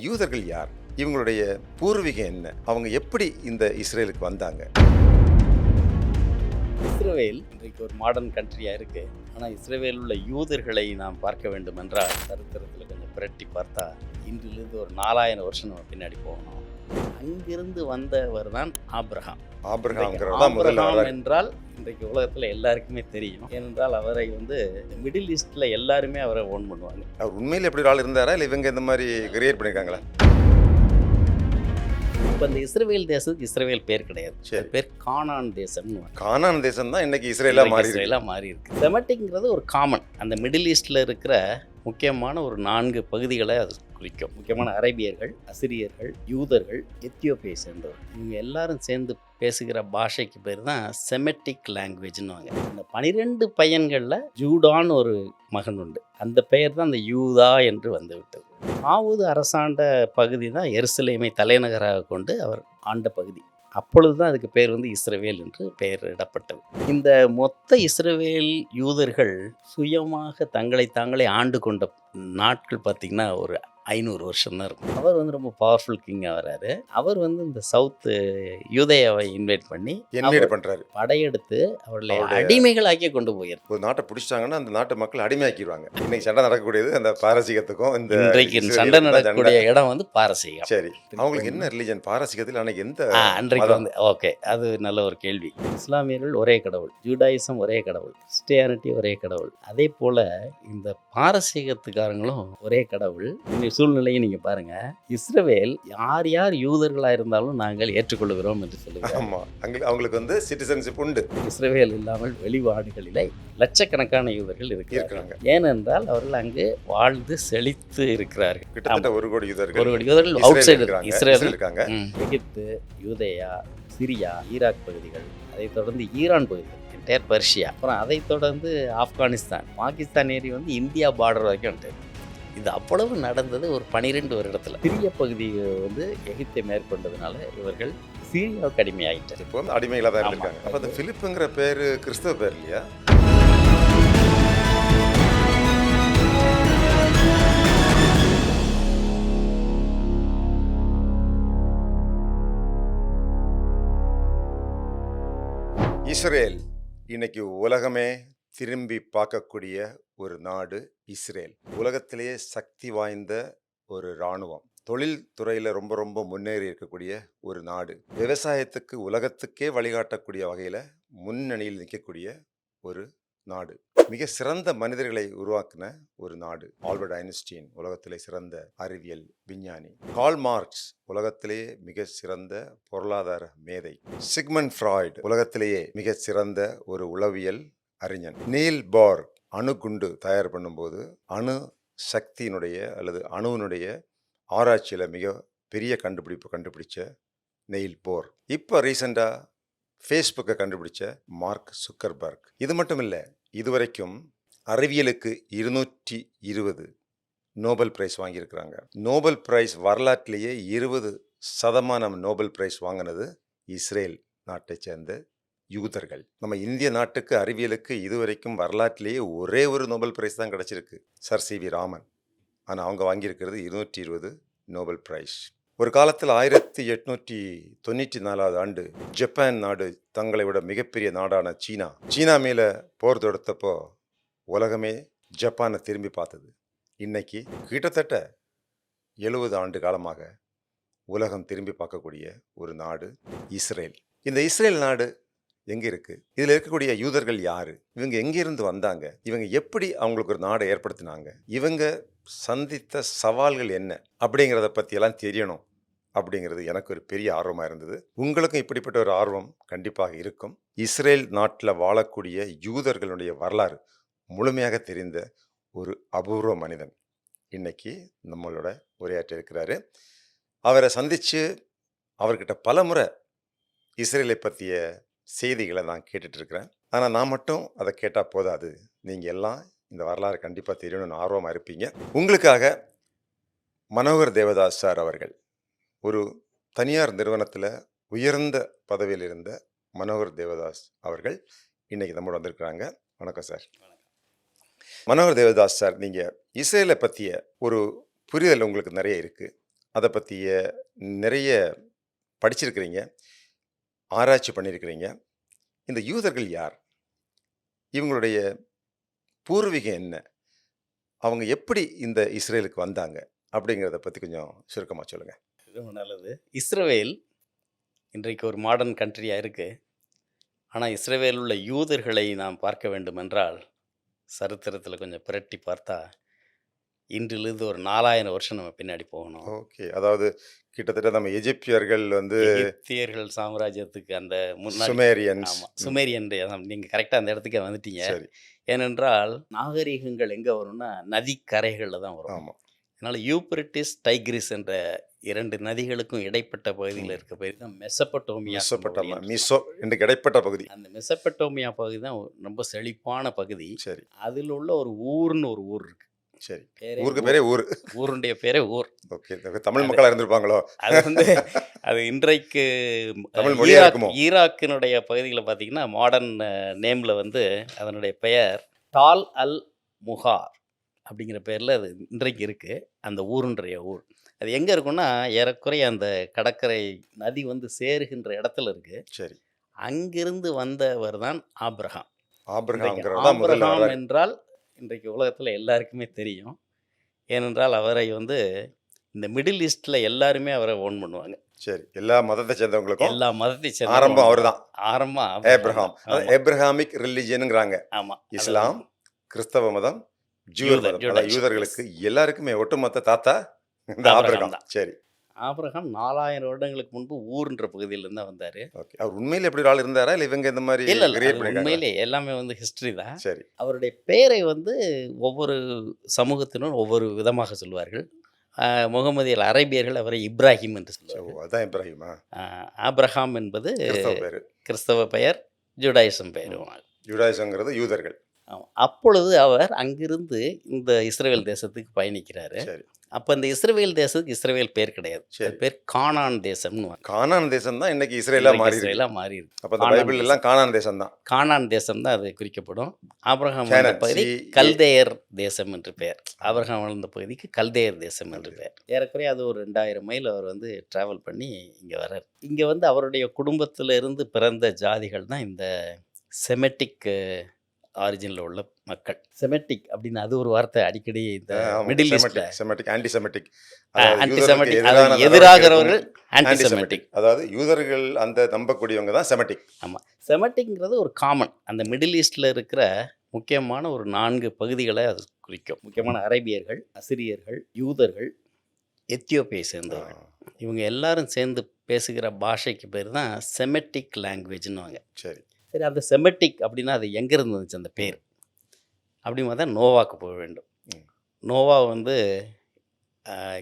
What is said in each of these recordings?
யூதர்கள் யார்? இவங்களுடைய பூர்வீகம் என்ன? அவங்க எப்படி இந்த இஸ்ரேலுக்கு வந்தாங்க? இஸ்ரேல் இன்றைக்கு ஒரு மாடர்ன் கண்ட்ரியாக இருக்குது. ஆனால் இஸ்ரேலில் உள்ள யூதர்களை நாம் பார்க்க வேண்டும் என்றால் சரித்திரத்தில் கொஞ்சம் புரட்டி பார்த்தா இன்றிலிருந்து ஒரு 4000 வருஷம் நம்ம பின்னாடி போகணும். அங்கிருந்து வந்தவர் தான் ஆபிரகாம். ஆபிரகாம் என்றால் இன்றைக்கு உலகத்தில் எல்லாருக்குமே தெரியும். ஏனென்றால் அவரை மிடில் ஈஸ்டில் எல்லாருமே அவரை ஓன் பண்ணுவாங்க. அவர் உண்மையில் எப்படி ஆள் இருந்தாரா, இல்லை இவங்க இந்த மாதிரி கிரியேட் பண்ணியிருக்காங்களா? இப்போ இந்த இஸ்ரேல் தேசத்துக்கு இஸ்ரேல் பேர் கிடையாது, பேர் கானான் தேசம்னு. கானான் தேசம் தான் இன்னைக்கு இஸ்ரேலாக மாறி இருக்கு. செமட்டிக்ங்கிறது ஒரு காமன், அந்த மிடில் ஈஸ்டில் இருக்கிற முக்கியமான ஒரு 4 பகுதிகளை அது குறிக்கும். முக்கியமான அரேபியர்கள், அசிரியர்கள், யூதர்கள், எத்தியோப்பியை சேர்ந்தவர். இவங்க எல்லாரும் சேர்ந்து பேசுகிற பாஷைக்கு பேர் தான் செமெட்டிக் லாங்குவேஜ்னுவாங்க. இந்த 12 பையன்களில் ஜூடான்னு ஒரு மகன் உண்டு. அந்த பெயர் தான் அந்த யூதா என்று வந்துவிட்டது. தாவூது அரசாண்ட பகுதி தான் எருசலேமை தலைநகராக கொண்டு அவர் ஆண்ட பகுதி. அப்பொழுது தான் அதுக்கு பேர் இஸ்ரவேல் என்று பெயரிடப்பட்டது. இந்த மொத்த இஸ்ரவேல் யூதர்கள் சுயமாக தங்களை தாங்களே ஆண்டு கொண்ட நாட்கள் பார்த்திங்கன்னா ஒரு 500 வருஷம் தான் இருக்கும். அவர் ரொம்ப பவர்ஃபுல் கிங்காக வர்றாரு. அவர் இந்த சவுத்து யூதேயாவை இன்வைட் பண்ணி பண்ணுறாரு. படையெடுத்து அவர்களை அடிமைகளாக்கி கொண்டு போயிரு. ஒரு நாட்டை பிடிச்சிட்டாங்கன்னா அந்த நாட்டு மக்கள் அடிமையாக்கிடுவாங்க. இன்னைக்கு சண்டை நடக்கக்கூடியது அந்த பாரசீகத்துக்கும் இந்த இன்றைக்கு சண்டை நடக்கக்கூடிய இடம் பாரசீகம். சரி, அவங்களுக்கு என்ன ரிலிஜன் பாரசீகத்தில்? அன்னைக்கு எந்த அன்றைக்கு ஓகே, அது நல்ல ஒரு கேள்வி. இஸ்லாமியர்கள் ஒரே கடவுள், ஜூடாயிசம் ஒரே கடவுள், கிறிஸ்டியானிட்டி ஒரே கடவுள். அதே போல இந்த பாரசீகத்துக்காரங்களும் ஒரே கடவுள். சூழ்நிலையை நீங்க பாருங்க. இஸ்ரவேல் யார் யார் யூதர்களா இருந்தாலும் நாங்கள் ஏற்றுக்கொள்கிறோம் என்று சொல்லுவாங்க. அவங்களுக்கு சிட்டிசன்ஷிப் உண்டு. இஸ்ரவேல் இல்லாமல் வெளிநாடுகளிலே லட்சக்கணக்கான யூதர்கள் இருக்கிறாங்க. ஏனென்றால் அவர்கள் அங்கு வாழ்ந்து செழித்து இருக்கிறார்கள். கிட்டத்தட்ட 1 கோடி யூதர்கள் அவுட் சைடு இஸ்ரேல் இருக்காங்க. எகிப்து, யூதேயா, சிரியா, ஈராக் பகுதிகள், அதைத் தொடர்ந்து ஈரான் பகுதிகள், பெர்ஷியா, அப்புறம் அதைத் தொடர்ந்து ஆப்கானிஸ்தான், பாகிஸ்தான் ஏரி இந்தியா பார்டர் வரைக்கும் வந்துட்டு. இது அவ்வளவு நடந்தது ஒரு 12 வருடத்தில். சிறிய பகுதி எகிப்தை மேற்கொண்டதுனால இவர்கள் சீரியாவுக்கு அடிமையாகிட்டார். இப்போ அடிமைகளாக தான் இருக்காங்க. அப்போ அந்த பிலிப்புங்கிற பேர் கிறிஸ்தவ பேர் இல்லையா? இஸ்ரேல் இன்னைக்கு உலகமே திரும்பி பார்க்கக்கூடிய ஒரு நாடு இஸ்ரேல். உலகத்திலேயே சக்தி வாய்ந்த ஒரு இராணுவம், தொழில் துறையில் ரொம்ப ரொம்ப முன்னேறி இருக்கக்கூடிய ஒரு நாடு, விவசாயத்துக்கு உலகத்துக்கே வழிகாட்டக்கூடிய வகையில் முன்னணியில் நிற்கக்கூடிய ஒரு நாடு, மிக சிறந்த மனிதர்களை உருவாக்கின ஒரு நாடு. ஆல்பர்ட் ஐன்ஸ்டீன் உலகத்திலே சிறந்த அறிவியல் விஞ்ஞானி. கார்ல் மார்க்ஸ் உலகத்திலேயே மிக சிறந்த பொருளாதார மேதை. சிக்மண்ட் ஃப்ராய்டு உலகத்திலேயே மிக சிறந்த ஒரு உளவியல் அறிஞன். நீல் போர் அணுகுண்டு தயார் பண்ணும்போது அணு சக்தியினுடைய அல்லது அணுவினுடைய ஆராய்ச்சியில் மிக பெரிய கண்டுபிடிச்ச நெயில் போர். இப்போ ரீசெண்டாக ஃபேஸ்புக்கை கண்டுபிடிச்ச மார்க் சுக்கர்பர்க். இது மட்டும் இல்லை, இதுவரைக்கும் அறிவியலுக்கு 220 நோபல் பிரைஸ் வாங்கியிருக்கிறாங்க. நோபல் பிரைஸ் வரலாற்றிலேயே 20% நோபல் பிரைஸ் வாங்கினது இஸ்ரேல் நாட்டை சேர்ந்த யூதர்கள். நம்ம இந்திய நாட்டுக்கு அறிவியலுக்கு இதுவரைக்கும் வரலாற்றிலேயே ஒரே ஒரு நோபல் பிரைஸ் தான் கிடச்சிருக்கு, சர் சி வி ராமன். ஆனால் அவங்க வாங்கியிருக்கிறது 220 நோபல் பிரைஸ். ஒரு காலத்தில் 1894 ஆண்டு ஜப்பான் நாடு தங்களை விட மிகப்பெரிய நாடான சீனா மேலே போர் தொடுத்தப்போ உலகமே ஜப்பானை திரும்பி பார்த்தது. இன்னைக்கு கிட்டத்தட்ட 70 ஆண்டு காலமாக உலகம் திரும்பி பார்க்கக்கூடிய ஒரு நாடு இஸ்ரேல். இந்த இஸ்ரேல் நாடு எங்கே இருக்குது? இதில் இருக்கக்கூடிய யூதர்கள் யார்? இவங்க எங்கேருந்து வந்தாங்க? இவங்க எப்படி அவங்களுக்கு ஒரு நாடை ஏற்படுத்தினாங்க? இவங்க சந்தித்த சவால்கள் என்ன அப்படிங்கிறத பற்றியெல்லாம் தெரியணும் அப்படிங்கிறது எனக்கு ஒரு பெரிய ஆர்வமாக இருந்தது. உங்களுக்கும் இப்படிப்பட்ட ஒரு ஆர்வம் கண்டிப்பாக இருக்கும். இஸ்ரேல் நாட்டில் வாழக்கூடிய யூதர்களுடைய வரலாறு முழுமையாக தெரிந்த ஒரு அபூர்வ மனிதன் இன்னைக்கு நம்மளோட உரையாற்ற இருக்கிறாரு. அவரை சந்தித்து அவர்கிட்ட பல முறை இஸ்ரேலை பற்றிய செய்திகளை நான் கேட்டுட்ருக்கிறேன். ஆனால் நான் மட்டும் அதை கேட்டால் போதாது, நீங்கள் எல்லாம் இந்த வரலாறு கண்டிப்பாக தெரியணும்னு ஆர்வமாக இருப்பீங்க. உங்களுக்காக மனோகர் தேவதாஸ் சார் அவர்கள், ஒரு தனியார் நிறுவனத்தில் உயர்ந்த பதவியில் இருந்த மனோகர் தேவதாஸ் அவர்கள் இன்றைக்கி நம்மளோட வந்திருக்கிறாங்க. வணக்கம் சார். மனோகர் தேவதாஸ் சார், நீங்கள் இஸ்ரேலை பற்றிய ஒரு புரிதல் உங்களுக்கு நிறைய இருக்குது. அதை பற்றிய நிறைய படிச்சிருக்கிறீங்க, ஆராய்ச்சி பண்ணியிருக்கிறீங்க. இந்த யூதர்கள் யார்? இவங்களுடைய பூர்வீகம் என்ன? அவங்க எப்படி இந்த இஸ்ரேலுக்கு வந்தாங்க? அப்படிங்கிறத பற்றி கொஞ்சம் சுருக்கமாக சொல்லுங்கள். ரொம்ப நல்லது. இஸ்ரவேல் இன்றைக்கு ஒரு மாடர்ன் கண்ட்ரியாக இருக்குது. ஆனால் இஸ்ரவேல் உள்ள யூதர்களை நாம் பார்க்க வேண்டுமென்றால் சரித்திரத்தில் கொஞ்சம் புரட்டி பார்த்தா இன்றிலிருந்து ஒரு 4000 வருஷம் நம்ம பின்னாடி போகணும். ஓகே, அதாவது கிட்டத்தட்ட நம்ம எஜிப்தியர்கள் எகிப்தியர்கள் சாம்ராஜ்யத்துக்கு அந்த முன்னாடி. சுமேரியன்ஸ். ஆமாம், சுமேரியன். நீங்கள் கரெக்டாக அந்த இடத்துக்கே வந்துட்டீங்க. சரி. ஏனென்றால் நாகரீகங்கள் எங்கே வரும்னா நதிக்கரைகளில் தான் வரும். ஆமாம். அதனால் யூப்ரட்டிஸ், டைக்ரிஸ் என்ற 2 நதிகளுக்கும் இடைப்பட்ட பகுதியில் இருக்க பகுதி தான் மெசபட்டோமியா. மிசோ இன்றைக்கு இடைப்பட்ட பகுதி. அந்த மெசபட்டோமியா பகுதி தான் ரொம்ப செழிப்பான பகுதி. சரி. அதில் உள்ள ஒரு ஊர்னு ஒரு ஊர் இருக்கு. சரி. ஊருக்கு பேரே ஊர். ஊருடைய பேரே ஊர். ஓகே, தமிழ் மக்களாக இருந்திருப்பாங்களோ? அது அது இன்றைக்கு தமிழ் மொழியா இருக்குமோ? ஈராக்கினுடைய பகுதியில் பார்த்தீங்கன்னா மாடர்ன் நேமில் அதனுடைய பெயர் டால் அல் முகார் அப்படிங்கிற பேரில் அது இன்றைக்கு இருக்குது. அந்த ஊருன்றைய ஊர் அது எங்கே இருக்குன்னா ஏறக்குறைய அந்த கடற்கரை நதி சேருகின்ற இடத்துல இருக்குது. சரி. அங்கிருந்து வந்தவர் தான் ஆபிரகாம். ஆபிரகாம் என்றால் இன்றைக்கு உலகத்தில் எல்லாருக்குமே தெரியும். ஏனென்றால் அவரை இந்த மிடில் ஈஸ்டில் எல்லாருமே அவரை ஓன் பண்ணுவாங்க. சரி. எல்லா மதத்தை சேர்ந்தவங்களுக்கும் எல்லா மதத்தை சேர்ந்த ஆரம்பம் அவர் தான். ஆரம்பம் ஏப்ரஹாம். ஏப்ரஹாமிக் ரிலிஜியனுங்கிறாங்க. ஆமாம். இஸ்லாம், கிறிஸ்தவ மதம், யூதர்களுக்கு எல்லாருக்குமே ஒட்டுமொத்த தாத்தா இந்த ஆபிரகாம். சரி. ஆபிரகாம் 4000 வருடங்களுக்கு முன்பு ஊர்ன்ற பகுதியிலேருந்து தான் வந்தார். ஓகே. அவர் உண்மையில் எப்படி ஆள் இருந்தாரா இல்லை இவங்க இந்த மாதிரி? இல்லை, உண்மையிலே எல்லாமே ஹிஸ்ட்ரி தான். சரி. அவருடைய பேரை ஒவ்வொரு சமூகத்தினரும் ஒவ்வொரு விதமாக சொல்வார்கள். முகமதியல் அரேபியர்கள் அவரை இப்ராஹிம் என்று சொல்லுவார்கள். அதான் இப்ராஹிமா? ஆபிரகாம் என்பது கிறிஸ்தவ பெயர், ஜூடாயிசம் பெயர். ஜூடாயிசங்கிறது யூதர்கள். அப்பொழுது அவர் அங்கிருந்து இந்த இஸ்ரேல் தேசத்துக்கு பயணிக்கிறாரு. அப்போ இந்த இஸ்ரேல் தேசத்துக்கு இஸ்ரேல் பேர் கிடையாது. பேர் கானான் தேசம்னு. கானான் தேசம் தான் இன்னைக்கு இஸ்ரேலா மாறி இருக்கு. அப்ப அந்த பைபிள் எல்லாம் கானான் தேசம் தான். கானான் தேசம் தான் அது குறிக்கப்படும். ஆபிரகாம் வாழ்ந்த பகுதி கல்தேயர் தேசம் என்று பெயர். ஆபிரகாம் வாழ்ந்த பகுதிக்கு கல்தேயர் தேசம் என்று பெயர். ஏறக்குறைய அது ஒரு 2000 மைல் அவர் டிராவல் பண்ணி இங்கே வர்றார். இங்கே அவருடைய குடும்பத்தில் இருந்து பிறந்த ஜாதிகள் தான் இந்த செமெட்டிக் ஆரிஜினில் உள்ள மக்கள். செமெட்டிக் அப்படின்னு அது ஒரு வார்த்தை அடிக்கடி இந்த மிடில் ஈஸ்ட்ல. செமெட்டிக், ஆன்டிசெமெட்டிக். எதிராகிறவர்கள் ஆன்டிசெமெட்டிக். அதாவது யூதர்கள் அந்த நம்பக்கூடியவங்க தான் செமெட்டிக். ஆமாம். செமெட்டிக்ங்கிறது ஒரு காமன். அந்த மிடில் ஈஸ்டில் இருக்கிற முக்கியமான ஒரு 4 பகுதிகளை அது குறிக்கும். முக்கியமான அரேபியர்கள், அசிரியர்கள், யூதர்கள், எத்தியோப்பியை சேர்ந்தவர்கள். இவங்க எல்லாரும் சேர்ந்து பேசுகிற பாஷைக்கு பேர் தான் செமெட்டிக் லாங்குவேஜ்னுவாங்க. சரி. சரி, அந்த செமெட்டிக் அப்படின்னா அது எங்கேருந்து வந்துச்சு அந்த பேர் அப்படின்னு பார்த்தா நோவாக்கு போக வேண்டும். நோவா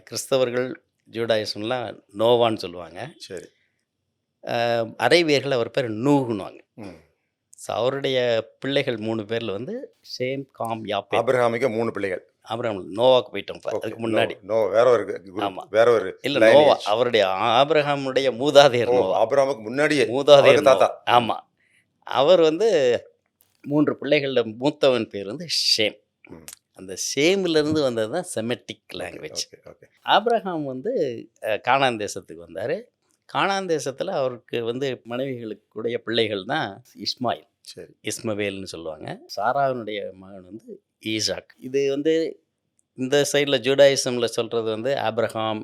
கிறிஸ்தவர்கள், ஜூடாயிசம்லாம் நோவான்னு சொல்லுவாங்க. சரி. அரேபியர்கள் அவர் பேர் நூகுன்னுவாங்க. ஸோ அவருடைய பிள்ளைகள் 3 பேரில் ஷேம், காம், யாப்பேத். ஆபிரகாமுக்கு 3 பிள்ளைகள். ஆபிரகாம் நோவாக்கு போயிட்டோம். அதுக்கு முன்னாடி வேற ஒரு இல்லை, நோவா அவருடைய ஆபிரகாமுடைய மூதாதையர். நோவா ஆபிரகாமுக்கு முன்னாடியே மூதாதையர் தாத்தா. ஆமாம். அவர் 3 பிள்ளைகளில் மூத்தவன் பேர் ஷேம். அந்த ஷேமிலிருந்து வந்தது தான் செமெட்டிக் லாங்குவேஜ். ஆபிரகாம் கானான் தேசத்துக்கு வந்தார். கானான் தேசத்தில் அவருக்கு மனைவிகளுக்குடைய பிள்ளைகள் தான் இஸ்மாயில். சரி. இஸ்மவேல்னு சொல்லுவாங்க. சாராவினுடைய மகன் ஈசாக். இது இந்த சைடில் ஜூடாயிசமில் சொல்கிறது ஆபிரகாம்,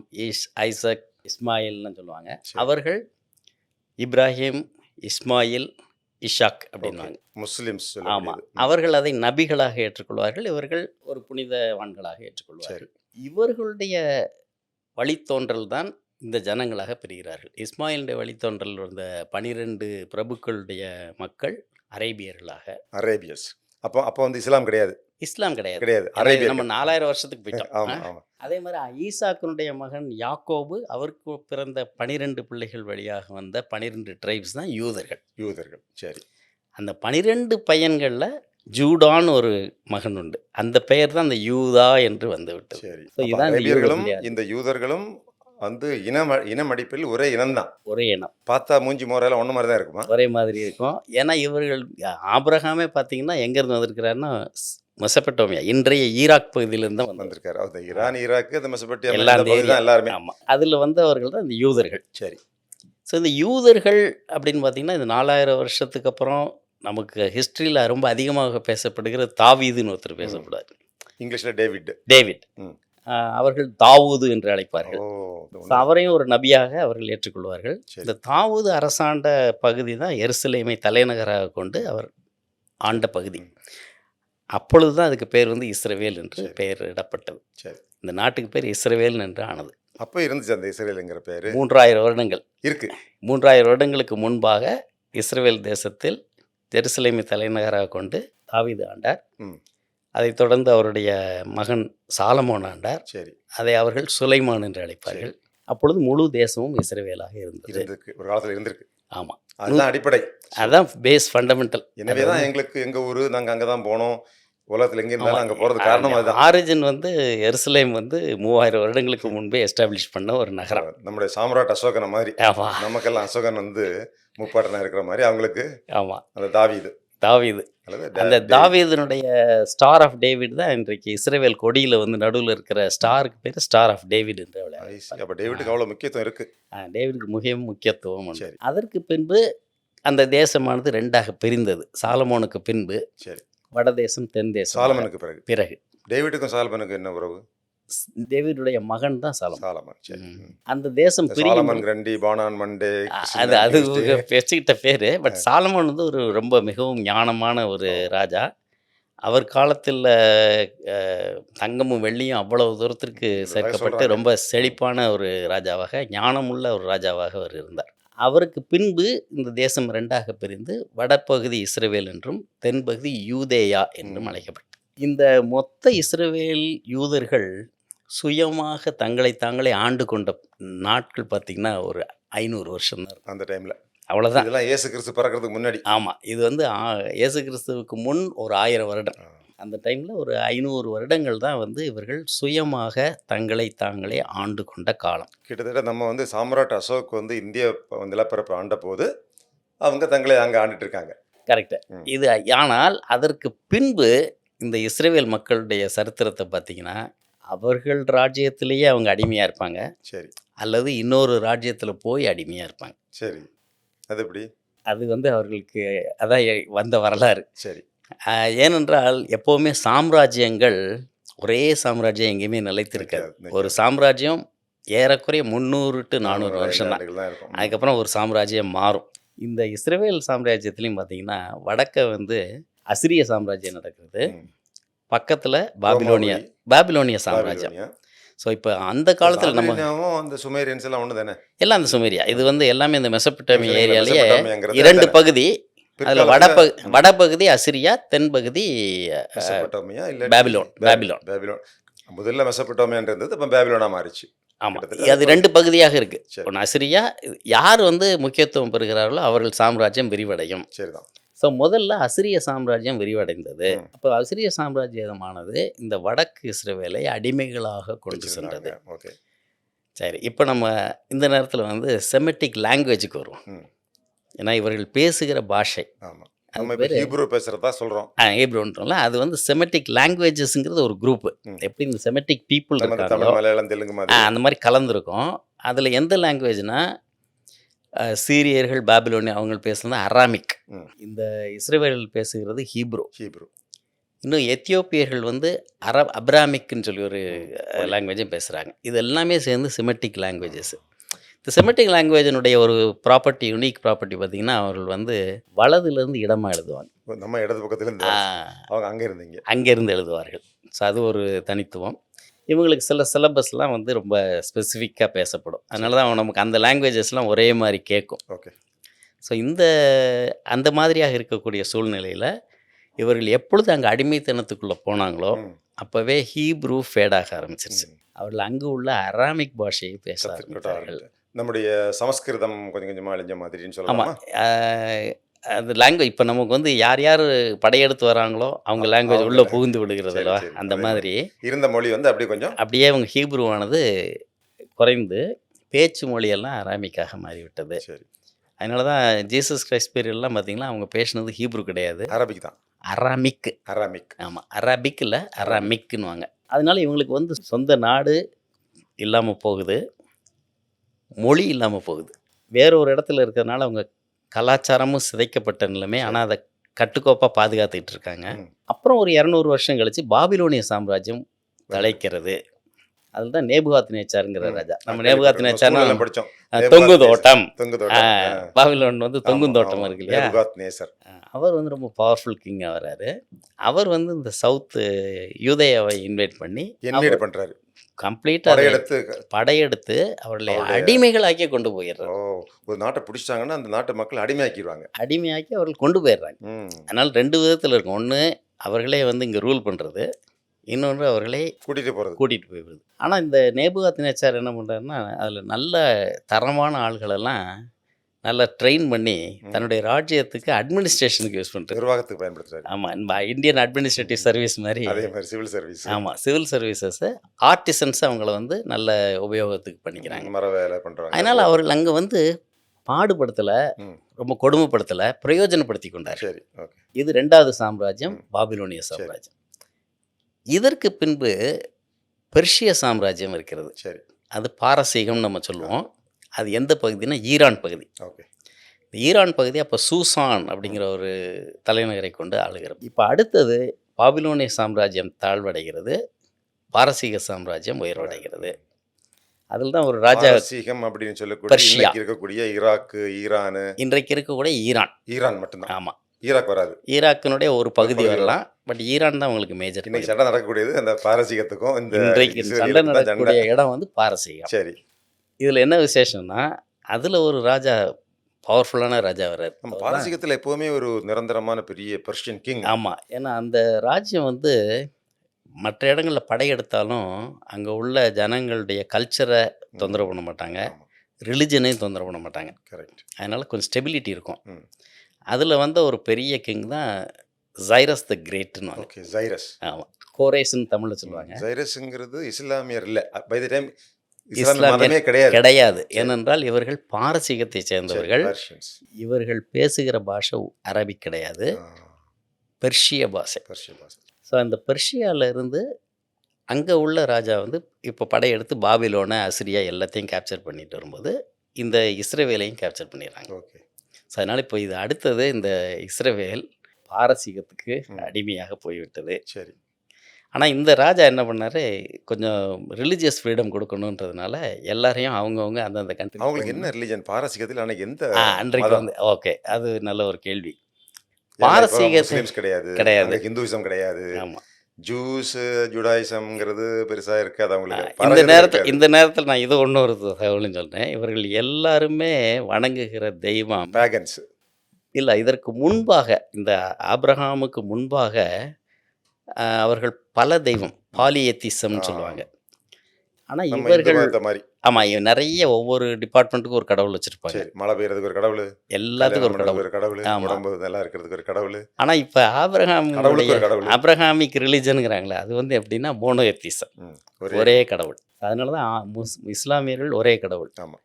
ஐசக், இஸ்மாயில்னு சொல்லுவாங்க. அவர்கள் இப்ராஹிம், இஸ்மாயில், இஷாக் அப்படின்வாங்க முஸ்லிம்ஸ். ஆமாம். அவர்கள் அதை நபிகளாக ஏற்றுக்கொள்வார்கள். இவர்கள் ஒரு புனிதவான்களாக ஏற்றுக்கொள்வார்கள். இவர்களுடைய வழித்தோன்றல் தான் இந்த ஜனங்களாக பிரிகிறார்கள். இஸ்மாயிலுடைய வழித்தோன்றல் இருந்த 12 பிரபுக்களுடைய மக்கள் அரேபியர்ஸ். அப்போ இஸ்லாம் கிடையாது. இஸ்லாம் கிடையாது. நம்ம 4000 வருஷத்துக்கு போயிட்டோம். அதே மாதிரி ஈசாக்கினுடைய மகன் யாக்கோபு, அவருக்கு பிறந்த 12 பிள்ளைகள் வழியாக வந்த 12 ட்ரைப்ஸ் தான் யூதர்கள். சரி. அந்த 12 பையன்களில் ஜூடான்னு ஒரு மகன் உண்டு. அந்த பெயர் தான் அந்த யூதா என்று வந்துவிட்டது. சரி. இந்த யூதர்களும் இனம் அடிப்பில் ஒரே இனம்தான். ஒரே இனம். பார்த்தா மூஞ்சி மோரெல்லாம் ஒன்று மாதிரி தான் இருக்குமா? ஒரே மாதிரி இருக்கும். ஏன்னா இவர்கள் ஆபிரகாமே பார்த்தீங்கன்னா எங்கேருந்து வந்திருக்கிறாருன்னா மெசபடோமியா இன்றைய ஈராக் பகுதியிலிருந்து தான் வந்தது. வந்திருக்காரு. அந்த ஈரான், ஈராக்கு, அந்த மெசபட்டியா எல்லாம் இந்த பகுதி தான் எல்லாருமே. ஆமாம், அதில் வந்தவர்கள் தான் இந்த யூதர்கள். சரி. ஸோ இந்த யூதர்கள் அப்படின்னு பார்த்தீங்கன்னா இந்த 4000 வருஷத்துக்கு அப்புறம் நமக்கு ஹிஸ்ட்ரியில் ரொம்ப அதிகமாக பேசப்படுகிற தாவீதுன்னு ஒருத்தர் பேசப்படுவார். இங்கிலீஷ்ல டேவிட். டேவிட். ம். அவர்கள் தாவூது என்று அழைப்பார்கள். ஓ. ஸோ அவரையும் ஒரு நபியாக அவர்கள் ஏற்றுக்கொள்வார்கள். சரி. இந்த தாவூது அரசாண்ட பகுதி தான் எருசலேமை தலைநகராக கொண்டு அவர் ஆண்ட பகுதி. அப்பொழுது தான் அதுக்கு பேர் வந்து இஸ்ரவேல் என்று சரி. பெயர் இடப்பட்டது. சரி. இந்த நாட்டுக்கு பேர் இஸ்ரவேல் என்று ஆனது. அப்போ இருந்துச்சு அந்த இஸ்ரேலுங்கிற பேரு. 3000 வருடங்கள் இருக்கு. 3000 வருடங்களுக்கு முன்பாக இஸ்ரவேல் தேசத்தில் ஜெருசலேமை தலைநகராக கொண்டு தாவீது ஆண்டார். ம். அதைத் தொடர்ந்து அவருடைய மகன் சாலமோன் ஆண்டார். சரி. அதை அவர்கள் சுலைமான் என்று அழைப்பார்கள். அப்பொழுது முழு தேசமும் இஸ்ரவேலாக இருந்தது. இருந்திருக்கு, ஒரு காலத்துல இருந்திருக்கு. ஆமாம், அதுதான் அடிப்படை. அதான் பேஸ் ஃபண்டமெண்டல். எனவே தான் எங்களுக்கு எங்க ஊரு, நாங்க அங்கதான் போனோம். உலகத்துல எங்க இருந்தாலும் அங்க போறது காரணம் அதுதான். ஆரிஜின் வந்து எருசலேம் வந்து 3000 வருடங்களுக்கு முன்பே எஸ்டாப்ளிஷ் பண்ண ஒரு நகரம். நம்முடைய சாம்ராட் அசோகனை மாதிரி. ஆமா நமக்கெல்லாம் அசோகன் வந்து முப்பாட்டனா இருக்கிற மாதிரி அவங்களுக்கு ஆமா அந்த தாவீது. தாவீது. அல்லது அந்த தாவீதுனுடைய ஸ்டார் ஆஃப் டேவிட் தான் இன்றைக்கு இஸ்ரவேல் கொடியில் வந்து நடுவில் இருக்கிற ஸ்டாருக்கு பேர் ஸ்டார் ஆஃப் டேவிட் என்று விளையாடு. அப்ப டேவிட்டுக்கு அவ்வளவு முக்கியத்துவம் இருக்கு. டேவிடுக்கு மிக முக்கியத்துவம் உண்டு. சரி. அதற்கு பின்பு அந்த தேசமானது ரெண்டாக பிரிந்தது. சாலமோனுக்கு பின்பு சரி. வடதேசம் தென் தேசம். சாலமனுக்கு பிறகு டேவிட்டுக்கும் சாலமனுக்கும் என்ன உறவு? டேவிடுடைய மகன் தான் சாலமன். சாலமன். சரி. அந்த தேசம் சாலமன் கிரண்டி, பானான் மண்டே, அது வச்சுக்கிட்ட பேரு. பட் சாலமன் வந்து ஒரு ரொம்ப மிகவும் ஞானமான ஒரு ராஜா. அவர் காலத்தில் தங்கமும் வெள்ளியும் அவ்வளவு தூரத்திற்கு சேர்க்கப்பட்டு ரொம்ப செழிப்பான ஒரு ராஜாவாக, ஞானமுள்ள ஒரு ராஜாவாக அவர் இருந்தார். அவருக்கு பின்பு இந்த தேசம் ரெண்டாக பிரிந்து வடபகுதி இஸ்ரவேல் என்றும் தென்பகுதி யூதேயா என்றும் அழைக்கப்பட்டது. இந்த மொத்த இஸ்ரவேல் யூதர்கள் சுயமாக தங்களை தாங்களே ஆண்டு கொண்ட நாட்கள் பார்த்திங்கன்னா ஒரு 500 வருஷம் தான் இருக்கும். அந்த டைம்ல அவ்வளோதான். இதெல்லாம் இயேசு கிறிஸ்து பிறக்கிறதுக்கு முன்னாடி. ஆமாம், இது வந்து இயேசு கிறிஸ்துவுக்கு முன் ஒரு 1000 வருடம். அந்த டைமில் ஒரு 500 வருடங்கள் தான் வந்து இவர்கள் சுயமாக தங்களை தாங்களே ஆண்டு கொண்ட காலம். கிட்டத்தட்ட நம்ம வந்து சாம்ராட் அசோக் வந்து இந்திய நிலப்பரப்பு ஆண்ட போது அவங்க தங்களை அங்கே ஆண்டுட்டு இருக்காங்க. கரெக்டு. இது ஆனால் அதற்கு பின்பு இந்த இஸ்ரேல் மக்களுடைய சரித்திரத்தை பார்த்தீங்கன்னா அவர்கள் ராஜ்யத்திலேயே அவங்க அடிமையாக இருப்பாங்க. சரி. அல்லது இன்னொரு ராஜ்யத்தில் போய் அடிமையாக இருப்பாங்க. சரி. அது எப்படி? அது வந்து அவர்களுக்கு அதான் வந்த வரலாறு. சரி. ஏனென்றால் எப்போவுமே சாம்ராஜ்யங்கள் ஒரே சாம்ராஜ்யம் எங்கேயுமே நிலைத்திருக்காது. ஒரு சாம்ராஜ்யம் ஏறக்குறைய 300 to 400 வருஷம் தான். அதுக்கப்புறம் ஒரு சாம்ராஜ்யம் மாறும். இந்த இஸ்ரேல் சாம்ராஜ்யத்துலேயும் பார்த்தீங்கன்னா வடக்க வந்து அசிரிய சாம்ராஜ்யம் நடக்கிறது. பக்கத்தில் பாபிலோனிய சாம்ராஜ்யம். ஸோ இப்போ அந்த காலத்தில் நம்ம அந்த சுமேரியன்ஸ் எல்லாம் ஒன்று தானே? எல்லாம் அந்த சுமேரியா. இது வந்து எல்லாமே இந்த மெசபடோமியா ஏரியாலேயே 2 பகுதி. அதில் வடபகுதி அசிரியா, தென்பகுதி பாபிலோன். முதல்ல மெசபடோமியான் இருந்தது, இப்போ பாபிலோனா மாறிச்சு. ஆமாம், அது 2 பகுதியாக இருக்கு. ஒன்று அசிரியா. யார் வந்து முக்கியத்துவம் பெறுகிறார்களோ அவர்கள் சாம்ராஜ்யம் விரிவடையும். சரிதான். ஸோ முதல்ல அசிரிய சாம்ராஜ்யம் விரிவடைந்தது. அப்போ அசிரிய சாம்ராஜ்யமானது இந்த வடக்கு இஸ்ரவேலை அடிமைகளாக கொண்டு சென்றது. சரி, இப்போ நம்ம இந்த நேரத்தில் வந்து செமெட்டிக் லாங்குவேஜுக்கு வருவோம். ஏன்னா இவர்கள் பேசுகிற பாஷை ஹீப்ரு பேசுகிறதா சொல்கிறோம். ஹீப்ருன்றோம்ல, அது வந்து செமெட்டிக் லாங்குவேஜஸ்ங்கிறது ஒரு குரூப்பு. எப்படி இந்த செமெட்டிக் பீப்புள் இருக்காங்களோ மலையாளம், தெலுங்கு அந்த மாதிரி கலந்துருக்கும். அதில் எந்த லாங்குவேஜ்னா சீரியர்கள், பாபிலோனியா அவங்க பேசுகிறது அராமிக். இந்த இஸ்ரேலியர்கள் பேசுகிறது ஹீப்ரு. இன்னும் எத்தியோப்பியர்கள் வந்து அப்ராமிக்னு சொல்லி ஒரு லாங்குவேஜும் பேசுகிறாங்க. இது எல்லாமே சேர்ந்து செமெட்டிக் லாங்குவேஜஸ். இந்த செமெட்டிக் லாங்குவேஜினுடைய ஒரு ப்ராப்பர்ட்டி, யூனிக் ப்ராப்பர்ட்டி பார்த்திங்கன்னா அவர்கள் வந்து வலதுலேருந்து இடமா எழுதுவாங்க. நம்ம இடது பக்கத்துலேருந்து அவங்க அங்கேருந்து எழுதுவார்கள். ஸோ அது ஒரு தனித்துவம். இவங்களுக்கு சில சிலபஸ்லாம் வந்து ரொம்ப ஸ்பெசிஃபிக்காக பேசப்படும். அதனால தான் நமக்கு அந்த லாங்குவேஜஸ்லாம் ஒரே மாதிரி கேட்கும். ஸோ அந்த மாதிரியாக இருக்கக்கூடிய சூழ்நிலையில் இவர்கள் எப்பொழுது அங்கே அடிமைத்தனத்துக்குள்ளே போனாங்களோ அப்போவே ஹீப்ரு ஃபேடாக ஆரம்பிச்சிருச்சு. அவர்கள் அங்கே உள்ள அராமிக் பாஷையை பேச ஆரம்பித்தார்கள். நம்முடைய சமஸ்கிருதம் கொஞ்சம் கொஞ்சமாக அழிஞ்ச மாதிரின்னு சொல்லலாம். ஆமாம், அந்த லாங்குவேஜ் இப்போ நமக்கு வந்து யார் யார் படையெடுத்து வராங்களோ அவங்க லாங்குவேஜ் உள்ளே புகுந்து விடுகிறதுல அந்த மாதிரி இருந்த மொழி வந்து அப்படியே அவங்க ஹீப்ருவானது குறைந்து பேச்சு மொழியெல்லாம் அராமிக்காக மாறிவிட்டது. அதனால தான் ஜீசஸ் கிரைஸ்ட் பீரியட்லாம் பார்த்தீங்கன்னா அவங்க பேசினது ஹீப்ரு கிடையாது, அரபிக் தான். அராமிக். அராமிக். ஆமாம், அராபிக் இல்லை அராமிக்னுவாங்க. அதனால இவங்களுக்கு வந்து சொந்த நாடு இல்லாமல் போகுது, மொழி இல்லாமல் போகுது. வேற ஒரு இடத்துல இருக்கிறதுனால அவங்க கலாச்சாரமும் சிதைக்கப்பட்ட நிலைமை. ஆனால் அதை கட்டுக்கோப்பாக பாதுகாத்துக்கிட்டு இருக்காங்க. ம். அப்புறம் ஒரு 200 வருஷம் கழிச்சு பாபிலோனிய சாம்ராஜ்யம் தலைக்கிறது. அதில் தான் நேபுகாத் நேச்சாருங்கிற ராஜா. நம்ம நேபுகாத் நேச்சார்னா ஸ்கூல்ல படிச்சோம். தொங்கு தோட்டம். தொங்கு தோட்டம். பாபிலோன் வந்து தொங்கும் ஆமா, தோட்டம் ஆமா. இருக்கு இல்லையா, நேபுகாத்நேசர். அவர் வந்து ரொம்ப பவர்ஃபுல் கிங்காக வர்றாரு. அவர் வந்து இந்த சவுத்து யூதேயாவை இன்வைட் பண்ணி இன்வைட் பண்றாரு. கம்ப்ளீட்டாக படையெடுத்து படையெடுத்து அவர்களை அவருடைய- அடிமைகளாக்கி கொண்டு போயிடுறாரு. ஒரு நாட்டை பிடிச்சிட்டாங்கன்னா அந்த நாட்டு மக்கள் அடிமையாக்கிடுவாங்க. அடிமையாக்கி அவர்கள் கொண்டு போயிடுறாங்க. ம். அதனால் 2 விதத்தில் இருக்கும். ஒன்று அவர்களே வந்து இங்கே ரூல் பண்ணுறது, இன்னொன்று அவர்களே கூட்டிட்டு போறது. கூட்டிகிட்டு போயிடுது. ஆனால் இந்த நேபுகாத் நேச்சார் என்ன பண்ணுறாருன்னா, அதில் நல்ல தரமான ஆள்களெல்லாம் நல்லா ட்ரெயின் பண்ணி தன்னுடைய ராஜ்யத்துக்கு அட்மினிஸ்ட்ரேஷனுக்கு யூஸ் பண்ணுறாரு. நிர்வாகத்துக்கு பயன்படுத்துறாரு. ஆமாம், நம்ம இந்தியன் அட்மினிஸ்ட்ரேட்டிவ் சர்வீஸ் மாதிரி. அதே மாதிரி சிவில் சர்வீஸ். ஆமாம், சிவில் சர்வீசஸை ஆர்டிசன்ஸ் அவங்கள வந்து நல்ல உபயோகத்துக்கு பண்ணிக்கிறாங்க. மர வேலை பண்றாங்க. அதனால் அவர்கள் அங்கே வந்து பாடுபடுத்தலை, ம். ரொம்ப கொடுமைப்படுத்தலை, பிரயோஜனப்படுத்தி கொண்டார். சரி, ஓகே. இது 2வது சாம்ராஜ்யம், பாபிலோனிய சாம்ராஜ்யம். இதற்கு பின்பு பெர்ஷிய சாம்ராஜ்யம் இருக்கிறது. சரி, அது பாரசீகம்னு நம்ம சொல்லுவோம். அது எந்த பகுதினா ஈரான் பகுதி. ஓகே. இந்த ஈரான் பகுதி அப்போ சூசான் அப்படிங்கிற ஒரு தலைநகரை கொண்டு ஆளுகிறது. இப்போ அடுத்தது பாபிலோனிய சாம்ராஜ்யம் தாழ்வடைகிறது, பாரசீக சாம்ராஜ்யம் உயர்வடைகிறது. அதில் தான் ஒரு ராஜா, பாரசீகம் அப்படின்னு சொல்லக்கூடிய பெர்ஷியா. இன்னைக்கு இருக்கக்கூடிய ஈராக்கு, ஈரான். இன்றைக்கு இருக்கக்கூடிய ஈரான். ஈரான் மட்டும்தான். ஆமாம், ஈராக் வராது. ஈராக்கினுடைய ஒரு பகுதி பகுதி வரலாம், பட் ஈரான் தான் உங்களுக்கு மேஜர். இன்னைக்கு சண்டை நடக்கக்கூடியது அந்த பாரசீகத்துக்கும் இந்த இன்றைக்கு சண்டை இஸ்ரேலுக்கும் தான் நடக்கக்கூடிய சண்டை. இடம் வந்து பாரசீகம். சரி. இதில் என்ன விசேஷம்னா, அதில் ஒரு ராஜா, பவர்ஃபுல்லான ராஜா வர்றார். நம்ம பாரசீகத்துல எப்பவுமே ஒரு நிரந்தரமான பெரிய பெர்ஷியன் கிங். ஆமாம், ஏன்னா அந்த ராஜ்யம் வந்து மற்ற இடங்களில் படையெடுத்தாலும் அங்கே உள்ள ஜனங்களுடைய கல்ச்சரை தொந்தரவு பண்ண மாட்டாங்க, ரிலிஜனையும் தொந்தரவு பண்ண மாட்டாங்க. கரெக்ட். அதனால் கொஞ்சம் ஸ்டெபிலிட்டி இருக்கும். ம். அதில் வந்த ஒரு பெரிய கிங் தான் ஜைரஸ் த கிரேட்னு. ஓகே. ஜைரஸ். ஆமாம், கோரேஸ்ன்னு தமிழில் சொல்லுவாங்க. ஜைரஸ்ங்கிறது இஸ்லாமியர் இல்ல. பை தி டைம் இஸ்லாமிய இஸ்லாமியர் மதமே கிடையாது. கிடையாது. ஏனென்றால் இவர்கள் பாரசீகத்தை சேர்ந்தவர்கள். Persians. இவர்கள் பேசுகிற பாஷை அரபிக் கிடையாது, பெர்ஷிய பாஷை. பெர்ஷிய பாஷை. ஸோ அந்த பெர்ஷியாவில் இருந்து அங்கே உள்ள ராஜா வந்து இப்போ படையெடுத்து பாபிலோனை, அசிரியா எல்லாத்தையும் கேப்சர் பண்ணிட்டு வரும்போது இந்த இஸ்ரவேலையும் கேப்சர் பண்ணிடுறாங்க. ஓகே. ஸோ அதனால் இப்போ இது அடுத்தது இந்த இஸ்ரவேல் பாரசீகத்துக்கு அடிமையாக போய்விட்டது. சரி. ஆனால் இந்த ராஜா என்ன பண்ணார், கொஞ்சம் ரிலீஜியஸ் ஃப்ரீடம் கொடுக்கணுன்றதுனால எல்லாரையும் அவங்கவுங்க அந்தந்த கண்ட்ரி. அவங்களுக்கு என்ன ரிலிஜன் பாரசீகத்தில் அன்னைக்கு எந்த அன்றைக்கு மதம்? வந்து ஓகே, அது நல்ல ஒரு கேள்வி. ஏன்னா இப்ப பாரசீகத்தை முஸ்லிம்ஸ் கிடையாது, கிடையாது. அங்க ஹிந்துவிசம் கிடையாது, ஆமாம். ஜூஸ் ஜூடாயிசம்ங்கிறது பெருசா இருக்காது அவங்களுக்கு. இந்த பாரசீகத்துல நேரத்தில் இருக்காது. இந்த நேரத்தில் நான் இது ஒன்று ஒரு தகவலும் சொல்கிறேன். இவர்கள் எல்லாருமே வணங்குகிற தெய்வம் பேகன்ஸ். இல்லை, இதற்கு முன்பாக இந்த ஆபிரகாமுக்கு முன்பாக அவர்கள் பல தெய்வம், பாலியத்திசம்னு சொல்லுவாங்க. ஆனால் நம்ம இந்து இவர்கள் மதத்தை மாதிரி. ஆமாம், நிறைய ஒவ்வொரு டிபார்ட்மெண்ட்டுக்கும் ஒரு கடவுள் வச்சுருப்பாங்க. சரி. மழை பெய்யறதுக்கு ஒரு கடவுள், எல்லாத்துக்கும் ஒரு கல்யாணம் கடவுள். ஒரு கடவுள், ஆமா. உடம்பு நல்லா இருக்கிறதுக்கு ஒரு கடவுள். ஆனால் இப்போ கடவுளுக்கு ஒரு கடவுள். ஆபிரகாமிக் ரிலிஜனுங்கிறாங்களே, அது வந்து எப்படின்னா மோனோஎத்திசம், ஒரே கடவுள். அதனால தான் இஸ்லாமியர்கள் ஒரே கடவுள், ஆமா.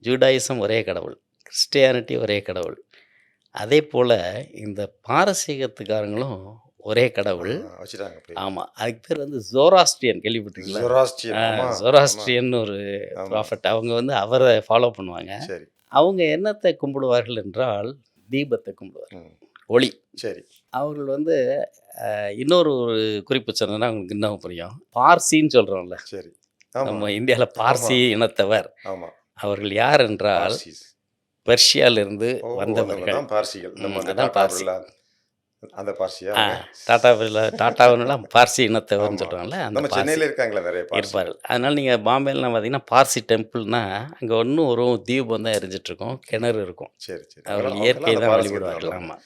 ஜூடாயிசம் ஒரே கடவுள், கிறிஸ்டியானிட்டி ஒரே கடவுள். அதே போல் இந்த பாரசீகத்துக்காரங்களும் ஒரே கடவுள் வச்சுட்டாங்க அப்படி. ஆமாம். அதுக்கு பேர் வந்து ஜோராஸ்ட்ரியன், கேள்விப்பட்டிருக்கீங்களா? ஜொராஸ்ட்ரியன். ஆமா. ஜோராஸ்ட்ரியன் ஒரு ஆமா. ப்ராஃபட். அவங்க வந்து அவரை ஃபாலோ பண்ணுவாங்க. சரி. அவங்க என்னத்தை கும்பிடுவார்கள் என்றால் தீபத்தை கும்பிடுவார், ம். ஒளி. சரி. அவர்கள் வந்து இன்னொரு ஒரு குறிப்பு சொன்னோன்னா அவங்களுக்கு இன்னும் புரியும். பார்சின்னு சொல்கிறோம்ல, சரி. ஆமா. நம்ம இந்தியாவில் பார்சி இனத்தவர். ஆமா. அவர்கள் யார் என்றால் பார்சிஸ். பெர்ஷியாவிலிருந்து ஓ, வந்தவர்கள். அவங்க தான் பார்சிகள். நம்ம அந்த அதான் டாடா பார்சி. பிர்லா, அந்த பார்சியா? டாட்டாவிலாம் பார்சி இனத்தவர்னு ஆமா. சொல்கிறாங்களே, அந்த நம்ம பார்சி சென்னையில இருக்காங்களா நிறைய பார்சி? இருப்பார்கள். அதனால் நீங்கள் பாம்பேலாம் பார்த்தீங்கன்னா பார்சி டெம்பிள்னா அங்கே ஒன்றும் ஒரு தீபம் தான் எரிஞ்சிட்ருக்கும், கிணறு இருக்கும். சரி, சரி. அவர்கள் அவங்கெல்லாம் இயற்கை அந்த தான் பார்சிகள் வழிபடுவார்கள். தான். ஆமாம்,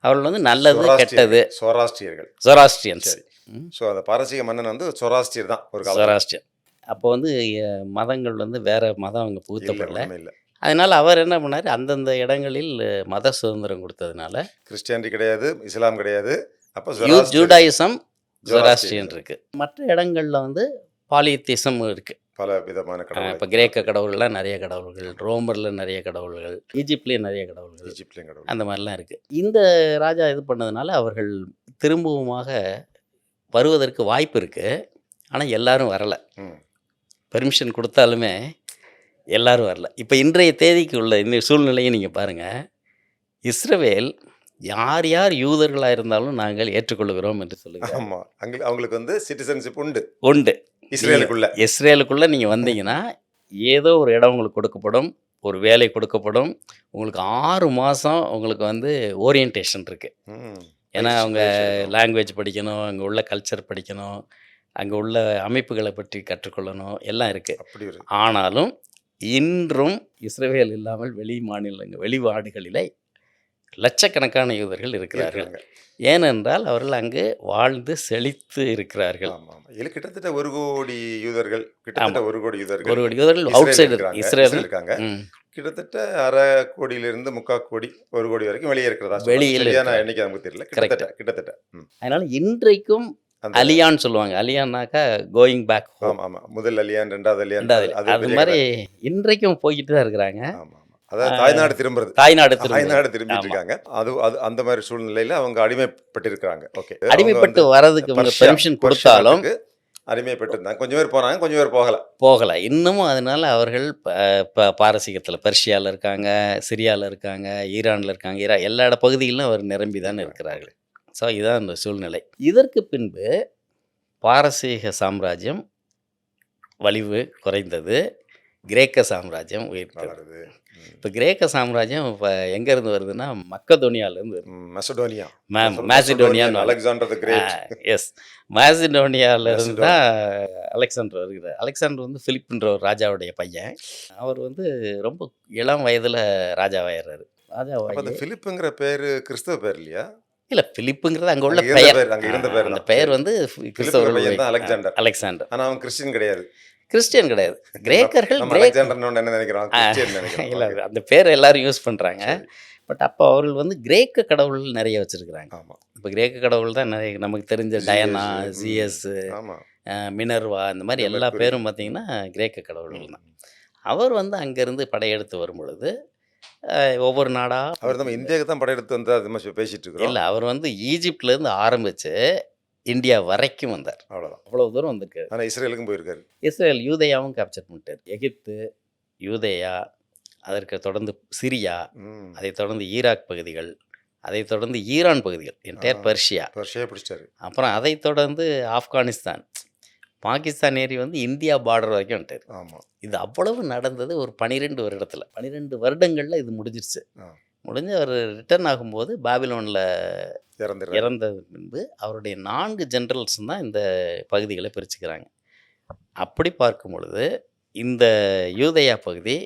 அவர்கள் வந்து நல்லது கெட்டது. சொராஸ்ட்ரியர்கள். ஜொராஸ்ட்ரியன்ஸ். சரி. ஸோ அந்த பாரசீக மன்னன் வந்து சொராஸ்ட்ரியர் தான் ஒரு காலம். ஜொராஸ்ட்ரியன். அப்போ வந்து மதங்கள் வந்து வேற மதம் அவங்க இல்ல, புகுத்தப்படல. ஒண்ணுமே இல்ல. அதனால் அவர் என்ன பண்ணார், அந்தந்த இடங்களில் மத சுதந்திரம் கொடுத்ததுனால கிறிஸ்டியானிட்டி கிடையாது, இஸ்லாம் கிடையாது. அப்ப ஜூடாயிசம், ஜொராஸ்ட்ரியன் ஜொராஸ்ட்ரியன் இருக்குது. மற்ற இடங்களில் வந்து பாலியத்திசம் இருக்குது. பல விதமான கடவுளை இப்போ கிரேக்க கடவுள்லாம் நிறைய கடவுள்கள், ரோமரில் நிறைய கடவுள்கள், ஈஜிப்ட்லேயும் நிறைய கடவுள்கள், ஈஜிப்ட்லயும் கடவுள். அந்த மாதிரிலாம் இருக்குது. இந்த ராஜா இது பண்ணதுனால அவர்கள் திரும்பவுமாக வருவதற்கு வாய்ப்பு இருக்குது. ஆனால் எல்லாரும் வரலை. ம். பெர்மிஷன் கொடுத்தாலுமே எல்லாரும் வரல. இப்போ இன்றைய தேதிக்கு உள்ள இந்த சூழ்நிலையை நீங்கள் பாருங்கள். இஸ்ரவேல் யார் யார் யூதர்களாக இருந்தாலும் நாங்கள் ஏற்றுக்கொள்கிறோம் என்று சொல்லுகிறார். ஆமா. அவங்களுக்கு வந்து சிட்டிசன்ஷிப் உண்டு உண்டு. இஸ்ரேலுக்குள்ள. இஸ்ரேலுக்குள்ளே நீங்கள் வந்தீங்கன்னா ஏதோ ஒரு இடம் உங்களுக்கு கொடுக்கப்படும், ஒரு வேலை கொடுக்கப்படும். உங்களுக்கு 6 மாதம் உங்களுக்கு வந்து ஓரியன்டேஷன் இருக்குது. ம். ஏன்னா அவங்க பயிற்சி எடுக்கணும். லாங்குவேஜ் படிக்கணும், அங்கே உள்ள கல்ச்சர் படிக்கணும், அங்கே உள்ள அமைப்புகளை பற்றி கற்றுக்கொள்ளணும், எல்லாம் இருக்குது. அப்படி ஒரு ஆனாலும் இன்றும் இஸ்ரவேல் இல்லாமல் வெளிநாடுகளிலே லட்சக்கணக்கான யூதர்கள் இருக்கிறார்கள். இருக்காங்க. ஏனென்றால் அவர்கள் அங்கு வாழ்ந்து செழித்து இருக்கிறார்கள். ஆமா, ஆமா. இதுல கிட்டத்தட்ட 1 கோடி யூதர்கள், கிட்டத்தட்ட 1 கோடி யூதர்கள் ஒரு கோடி யூதர்கள் இஸ்ரேல் அவுட் சைடு இருக்காங்க. இஸ்ரேல். இஸ்ரேல் இருக்காங்க. ம். கிட்டத்தட்ட அரை கோடியிலிருந்து 3/4 கோடி 1 கோடி வரைக்கும் வெளியே இருக்கிறதா சொல்றாங்க. வெளியில் சரியான இருக்கிறாங்க. எண்ணிக்கை நமக்கு தெரியல. Correct. கிட்டத்தட்ட ம். அதனால இன்றைக்கும் அந்த அலியான்னு சொல்லுவாங்க. அலியான்னாக்கா கோயிங் பேக் ஹோம். ஆமா, ஆமா. முதல் அலியான், 2வது அலியான், ரெண்டாவது அது அது பெரிய மாதிரி கதை. இன்றைக்கும் போய்கிட்டு தான் இருக்கிறாங்க. ஆமா, ஆமா. அதாவது தாய்நாடு திரும்புறது. தாய்நாடு திரும்ப தாய்நாடு திரும்பிட்டு ஆமா. இருக்காங்க. அது அது அந்த மாதிரி சூழ்நிலையில அவங்க அடிமைப்பட்டிருக்காங்க. ஓகே. அடிமைப்பட்டு வரதுக்கு இவங்க பெர்மிஷன் கொடுத்தாலும் அடிமைப்பட்டிருந்தாங்க. கொஞ்சம் பேர் போனாங்க, கொஞ்சம் பேர் போகல. போகலை. இன்னமும் அதனால அவர்கள் பாரசீகத்தில் பெர்ஷியாவில் இருக்காங்க, சிரியாவில் இருக்காங்க, ஈரானில் இருக்காங்க, எல்லா பகுதிகளிலும் அவர் நிரம்பி தான் இருக்கிறார்கள். ஸோ இதுதான் இந்த சூழ்நிலை. இதற்கு பின்பு பாரசீக சாம்ராஜ்யம் வலிவு குறைந்தது, கிரேக்க சாம்ராஜ்யம் உயிர்த்தது. வளருது. இப்போ கிரேக்க சாம்ராஜ்யம் இப்போ எங்கேருந்து வருதுன்னா மக்கதோனியாவிலேருந்து வருது. மெசடோனியா. மேசிடோனியான்னு அலெக்சாண்டர் தி கிரேட். எஸ், மேசிடோனியாவிலேருந்து தான் அலெக்சாண்டர் வருகிறார். அலெக்சாண்டர் வந்து பிலிப்ன்ற ஒரு ராஜாவுடைய பையன். அவர் வந்து ரொம்ப இளம் வயதில் ராஜாவாயிடுறாரு. அப்ப அந்த ராஜாவாகி பிலிப்புங்கிற பேரு கிறிஸ்தவ பேர் இல்லையா? இல்லை, பிலிப்புங்கிறது அங்கே உள்ள அங்க இருந்த பெயர். பேர், அங்க இருந்த பேர் அந்த தான். பெயர் சரி. வந்து பிலிப்புங்கிற கிறிஸ்தவர்கள் பையன் தான் அலெக்சாண்டர். அலெக்சாண்டர். ஆனா அவன் கிறிஸ்டியன் கிடையாது. கிறிஸ்டியன் கிடையாது. கிரேக்கர்கள் நம்ம அலெக்சாண்டர்னு என்ன நினைக்கிறோம்? கிறிஸ்டியன் இல்லை, நினைக்கிறோம். அந்த பேர் எல்லாரும் யூஸ் பண்ணுறாங்க. சரி. பட் அப்போ அவர்கள் வந்து கிரேக்க கடவுள்கள் நிறைய வச்சுருக்கிறாங்க. ஆமா. இப்போ கிரேக்க கடவுள் தான் நிறைய நமக்கு தெரிஞ்ச டயனா, ஜிஎஸ், ஆமா. மினர்வா, இந்த மாதிரி எல்லா மெர்க்குரி. பேரும் பார்த்தீங்கன்னா கிரேக்க கடவுள்கள் தான். அவர் வந்து அங்கேருந்து படையெடுத்து வரும் பொழுது ஒவ்வொரு நாடாக அவர் நம்ம இந்தியாவுக்கு தான் படையெடுத்து வந்து அது மாதிரி பேசிட்டு இருக்கிறோம். இல்லை, அவர் வந்து ஈஜிப்ட்லேருந்து ஆரம்பித்து இந்தியா வரைக்கும் வந்தார். அவ்வளவுதான். அவ்வளோ தூரம் வந்திருக்காரு. ஆனா இஸ்ரேலுக்கும் போயிருக்காரு. இஸ்ரேல் யூதேயாவும் கேப்சர் பண்ணிட்டார். எகிப்து, யூதேயா, அதற்கு தொடர்ந்து சிரியா, ம். அதைத் தொடர்ந்து ஈராக் பகுதிகள், அதைத் தொடர்ந்து ஈரான் பகுதிகள், என்டையர் பெர்ஷியா, பர்ஷியா பிடிச்சிட்டாரு. அப்புறம் அதைத் தொடர்ந்து ஆப்கானிஸ்தான், பாகிஸ்தான் ஏறி வந்து இந்தியா பார்டர் வரைக்கும் வந்துட்டார். ஆமா. இது அவ்வளவு நடந்தது ஒரு 12 வருடத்தில். 12 வருடங்களில் இது முடிஞ்சிருச்சு. ஆ. முடிஞ்சு அவர் ரிட்டர்ன் ஆகும்போது பாபிலோனில் இறந்துறாரு. இறந்த பின்பு அவருடைய 4 ஜெனரல்ஸ் தான் இந்த பகுதிகளை பிரிச்சுக்கிறாங்க. அப்படி பார்க்கும் பொழுது இந்த யூதேயா பகுதி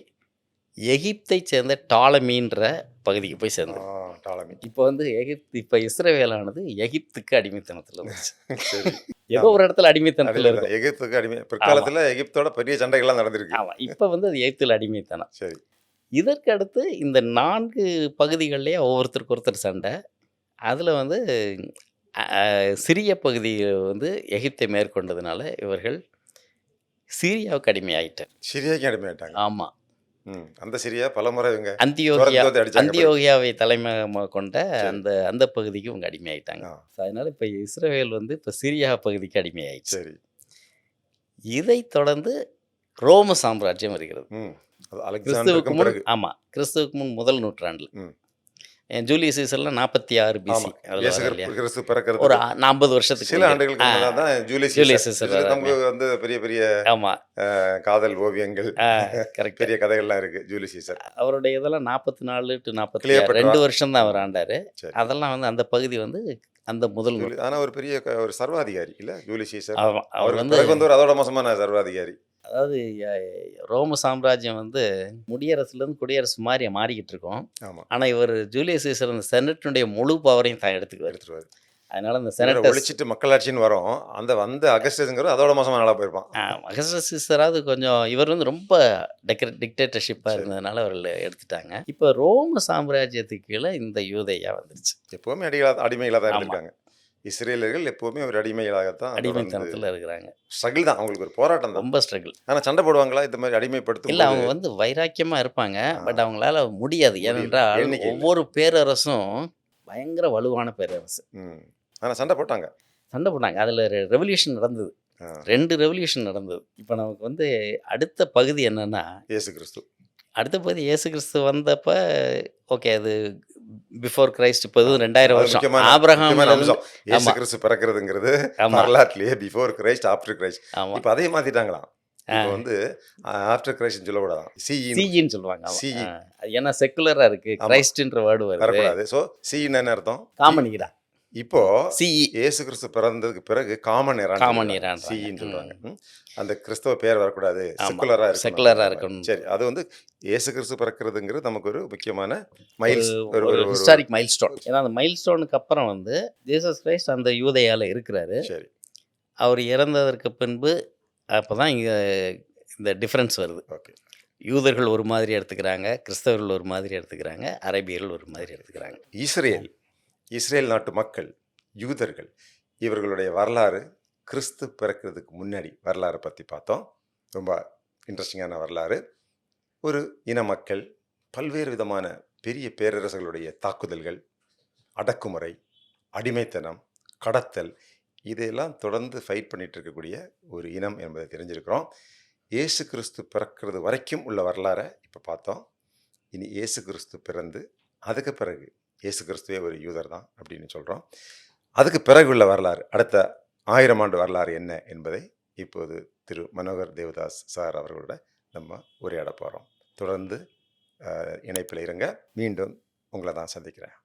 எகிப்தை சேர்ந்த டாலமின்ற பகுதிக்கு போய் சேர்ந்தது. டாலமி. இப்போ வந்து இப்போ இஸ்ரவேலானது எகிப்துக்கு அடிமைத்தனத்தில் இருந்துச்சு. சரி. ஏதோ ஒரு இடத்துல அடிமைத்தனத்தில் இருக்கும். எகிப்துக்கு அடிமை. பிற்காலத்துல எகிப்தோட பெரிய சண்டைகள்லாம் நடந்திருக்கு. ஆமாம், இப்போ வந்து அது எகிப்தில் அடிமைத்தனம். சரி. இதற்கு அடுத்து இந்த 4 பகுதிகள்லேயே ஒவ்வொருத்தருக்கு ஒருத்தர் சண்டை. அதில் வந்து சிரிய பகுதி வந்து எகிப்தை மேற்கொண்டதுனால இவர்கள் சீரியாவுக்கு அடிமையாயிட்டார். சிரியாக்கு அடிமையாயிட்டாங்க. ஆமாம், அந்த சிரியா பலமுறை இவங்க அடிச்சாங்க. அந்தியோகியாவை தலைமையாக கொண்ட சரி. அந்த பகுதிக்கு இவங்க அடிமையாயிட்டாங்க. ஆ, அதனால இப்போ இஸ்ரவேல் வந்து இப்போ சிரியா பகுதிக்கு அடிமையாயிடுச்சு. சரி. இதைத் தொடர்ந்து ரோம சாம்ராஜ்யம் வருகிறது. அது கிறிஸ்துவுக்கு அலெக்சாண்டருக்கு முன் பிறகு. கிறிஸ்துவுக்கு முன் முதல் நூற்றாண்டில் ம். ஜூலியஸ் சீசர்லாம் 46 BC. ஆமா. இயேசு கிறிஸ்து பிறக்கிறது ஒரு 40 வருஷத்துக்கு சில ஆண்டுகளுக்கு முன்னாடி தான் ஜூலியஸ் ஜூலியஸ் சீசர் சீசர். இதுல நமக்கு வந்து பெரிய பெரிய ஆமாம், காதல் ஓவியங்கள், கரெக்ட். பெரிய கதைகள்லாம் இருக்கு. Julius Caesar. அவருடைய இதெல்லாம் 44 to 46 கிளியோபட்ரா. 2 வருஷம் தான் அவர் ஆண்டார். சரி. அதெல்லாம் வந்து அந்த பகுதி வந்து அந்த முதல் ஆனா ஒரு பெரிய ஒரு சர்வாதிகாரி இல்ல ஜூலியஸ் சீசர். அவர் அவர் வந்து பிறகு வந்து ஒரு அதோட மோசமான சர்வாதிகாரி. அதாவது ரோம சாம்ராஜ்யம் வந்து முடியரசுலேருந்து குடியரசு மாதிரி மாறிக்கிட்டு இருக்கோம். ஆமா. ஆனால் இவர் ஜூலியஸ் சீசர் அந்த செனட்டினுடைய முழு பவரையும் தான் எடுத்துக்குவார். எடுத்துருவாரு. அதனால அந்த இவரை செனட்டர்ஸ் ஒழிச்சிட்டு மக்களாட்சின்னு வரும். அந்த அகஸ்டஸ்ங்கிற அதோட மோசமான ஆளா போயிருப்பான். அகஸ்டஸ் சீசராவது கொஞ்சம் இவர் வந்து ரொம்ப டிக்டேட்டர்ஷிப்பாக சரி. இருந்ததுனால அவர்கள் எடுத்துட்டாங்க. இப்போ ரோம சாம்ராஜ்யத்துக்கு கீழே இந்த யூதேயா வந்துருச்சு. எப்பவுமே அடிமைகளா தான் ஆமா. இருந்திருக்காங்க. இஸ்ரேலர்கள் எப்பவுமே ஒரு அடிமைகளாகத்தான் தொடர்ந்து அடிமைத்தனத்தில் இருக்கிறாங்க. ஸ்ட்ரகிள் தான், அவங்களுக்கு ஒரு போராட்டம் தான். ரொம்ப ஸ்ட்ரகிள். ஆனா சண்டை போடுவாங்களா இந்த மாதிரி அடிமைப்படுத்தும் இல்லை, போது? அவங்க வந்து வைராக்கியமாக இருப்பாங்க. ஆ, பட் அவங்களால முடியாது. முடியல, ஏனென்றால் எண்ணிக்கை இல்லை. ஒவ்வொரு பேரரசும் பயங்கர வலுவான பேரரசு. ம். ஆனா சண்டை போட்டாங்க. சண்டை போட்டாங்க. அதில் ரெவல்யூஷன் நடந்தது. ஆ, 2 ரெவல்யூஷன் நடந்தது. இப்போ நமக்கு வந்து அடுத்த பகுதி என்னன்னா, இயேசு கிறிஸ்து. அடுத்த பகுதி இயேசு கிறிஸ்து வந்தப்ப ஓகே, அது பிஃபோர் கிரைஸ்ட். இப்போ இது 2000 அது வருஷம் முக்கியமான ஆபிரகாம்ல இருந்து. அம்சம். இயேசு ஆமா. கிறிஸ்து பிறக்கிறதுங்கிறது ஆமா. வரலாற்றிலேயே பிஃபோர் கிரைஸ்ட், ஆஃப்டர் கிரைஸ்ட். ஆமாம். இப்போ அதையும் மாத்திட்டாங்களாம். இப்போ வந்து ஆஃப்டர் கிரைஸ்ட் சொல்லக்கூடாதான், சிஇன்னு சிஇன்னு சொல்லுவாங்க. ஆமா. சிஇ அது ஏன்னா செக்குலராக இருக்குது. ஆமா. கிரைஸ்ட்ன்ற வேர்டு வருது. வரக்கூடாது. ஸோ சிஇன்னு என்ன அர்த்தம்? காமனிக்கிறா. இப்போ சிஇ. இயேசு கிறிஸ்து பிறந்ததுக்கு பிறகு காமன் காமன் எரான் எரான்றாங்க. சிஇன்னு சொல்றாங்க. அந்த கிறிஸ்தவ பேர் வரக்கூடாது, ஆமா. செக்குலரா செக்குலரா இருக்கணும். இருக்கணும். சரி, அது வந்து இயேசு கிறிஸ்து பிறக்கிறதுங்கிறது நமக்கு ஒரு முக்கியமான ஒரு மைல்ஸ், ஒரு ஒரு ஒரு ஹிஸ்டாரிக் மைல்ஸ்டோன். ஏன்னா அந்த மைல்ஸ்டோனுக்கு அப்புறம் வந்து ஜீசஸ் கிரைஸ்ட் அந்த யூதேயால இருக்கிறாரு. சரி, அவர் இறந்ததற்கு பின்பு அப்போ தான் இங்கே இந்த டிஃப்ரென்ஸ் வருது. ஓகே. யூதர்கள் ஒரு மாதிரி எடுத்துக்கிறாங்க, கிறிஸ்தவர்கள் ஒரு மாதிரி எடுத்துக்கிறாங்க, அரேபியர்கள் ஒரு மாதிரி எடுத்துக்கிறாங்க. இஸ்ரேல் நாட்டு மக்கள், யூதர்கள், இவர்களுடைய வரலாறு கிறிஸ்து பிறக்கிறதுக்கு முன்னாடி வரலாறு பற்றி பார்த்தோம். ரொம்ப இன்ட்ரெஸ்டிங்கான வரலாறு. ஒரு இன மக்கள் பல்வேறு விதமான பெரிய பேரரசுகளுடைய தாக்குதல்கள், அடக்குமுறை, அடிமைத்தனம், கடத்தல், இதையெல்லாம் தொடர்ந்து ஃபைட் பண்ணிட்டு இருக்கக்கூடிய ஒரு இனம் என்பதை தெரிஞ்சிருக்கிறோம். இயேசு கிறிஸ்து பிறக்கிறது வரைக்கும் உள்ள வரலாறை இப்போ பார்த்தோம். இனி இயேசு கிறிஸ்து பிறந்து அதுக்கு பிறகு இயேசு கிறிஸ்துவே ஒரு யூதர் தான் அப்படின்னு சொல்கிறோம். அதுக்கு பிறகு உள்ள வரலாறு, அடுத்த 1000 ஆண்டு வரலாறு என்ன என்பதை இப்போது திரு மனோகர் தேவதாஸ் சார் அவர்களோட நம்ம உரையாட போகிறோம். தொடர்ந்து இணைப்பில் இருங்க. மீண்டும் உங்களை தான் சந்திக்கிறேன்.